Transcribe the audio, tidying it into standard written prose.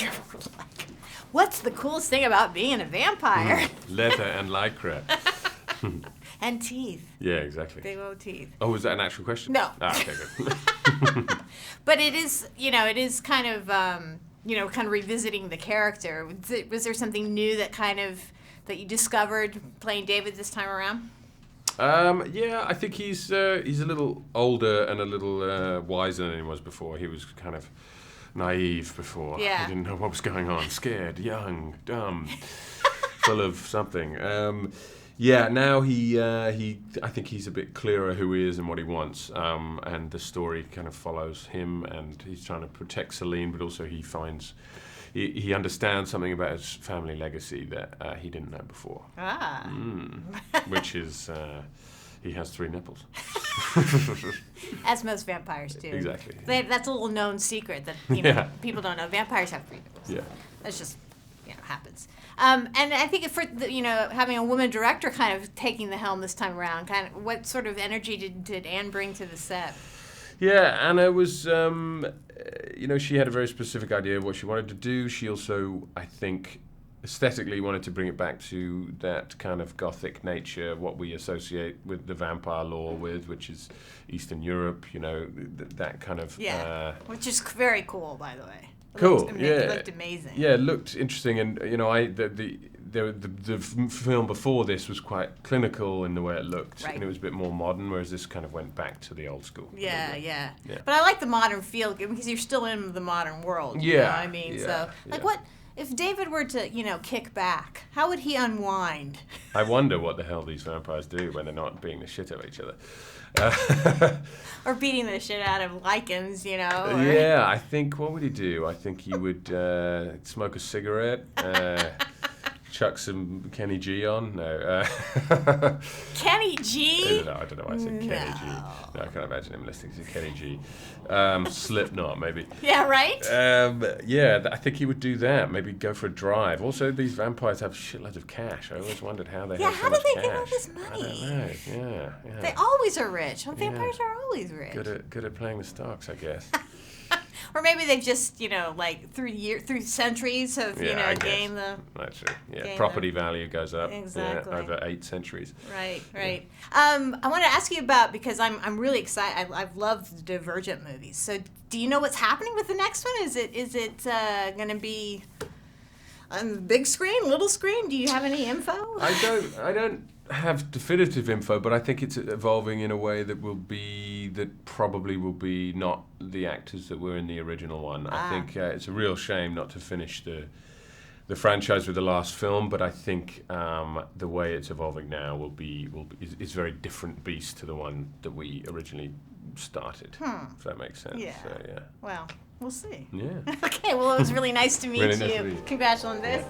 You're like, what's the coolest thing about being a vampire? Leather and lycra. And teeth. Yeah, exactly. Big old teeth. Oh, was that an actual question? No. Ah, okay, good. But it is, it is kind of, kind of revisiting the character. Was there something new that you discovered playing David this time around? Yeah, I think he's a little older and a little wiser than he was before. He was kind of naive before. Yeah. He didn't know what was going on. Scared, young, dumb, full of something. Yeah, now I think he's a bit clearer who he is and what he wants, and the story kind of follows him, and he's trying to protect Celine, but also he understands something about his family legacy that he didn't know before. Ah. Which is, he has 3 nipples. As most vampires do. Exactly. That's a little known secret that people don't know. Vampires have 3 nipples. Yeah. That's just happens. And I think for having a woman director kind of taking the helm this time around, kind of what sort of energy did Anne bring to the set? Yeah, Anna was, she had a very specific idea of what she wanted to do. She also, I think, aesthetically wanted to bring it back to that kind of gothic nature, what we associate with the vampire lore with, which is Eastern Europe, that kind of... Yeah, which is very cool, by the way. Cool. It looked amazing. Yeah, it looked interesting, and the film before this was quite clinical in the way it looked, right. And it was a bit more modern, whereas this kind of went back to the old school. Yeah. But I like the modern feel because you're still in the modern world. Yeah. You know what I mean? So, what if David were to, kick back? How would he unwind? I wonder what the hell these vampires do when they're not beating the shit out of each other. Or beating the shit out of lichens, Yeah, I think, what would he do? I think he would smoke a cigarette, chuck some Kenny G on. No. Kenny G? I don't know why I said Kenny G. No, I can't imagine him listening to Kenny G. Slipknot, maybe. Yeah, right? I think he would do that. Maybe go for a drive. Also, these vampires have shitloads of cash. I always wondered how they have so much cash. Yeah, how do they get all this money? I don't know. Yeah. They always are rich. Vampires are always rich. Good at playing the stocks, I guess. Or maybe they've just, through centuries have, gained the... That's true. Yeah, property value goes up. Exactly. Over 8 centuries. Right. I want to ask you about, because I'm really excited. I've loved the Divergent movies. So do you know what's happening with the next one? Is it going to be on the big screen, little screen? Do you have any info? I don't have definitive info, but I think it's evolving in a way that probably will be not the actors that were in the original one. I think it's a real shame not to finish the franchise with the last film, but I think the way it's evolving now is a very different beast to the one that we originally started. If that makes sense. Yeah. So, yeah. Well, we'll see. Yeah. Okay. Well, it was really nice to meet Really you. nice to meet you. Congrats on this.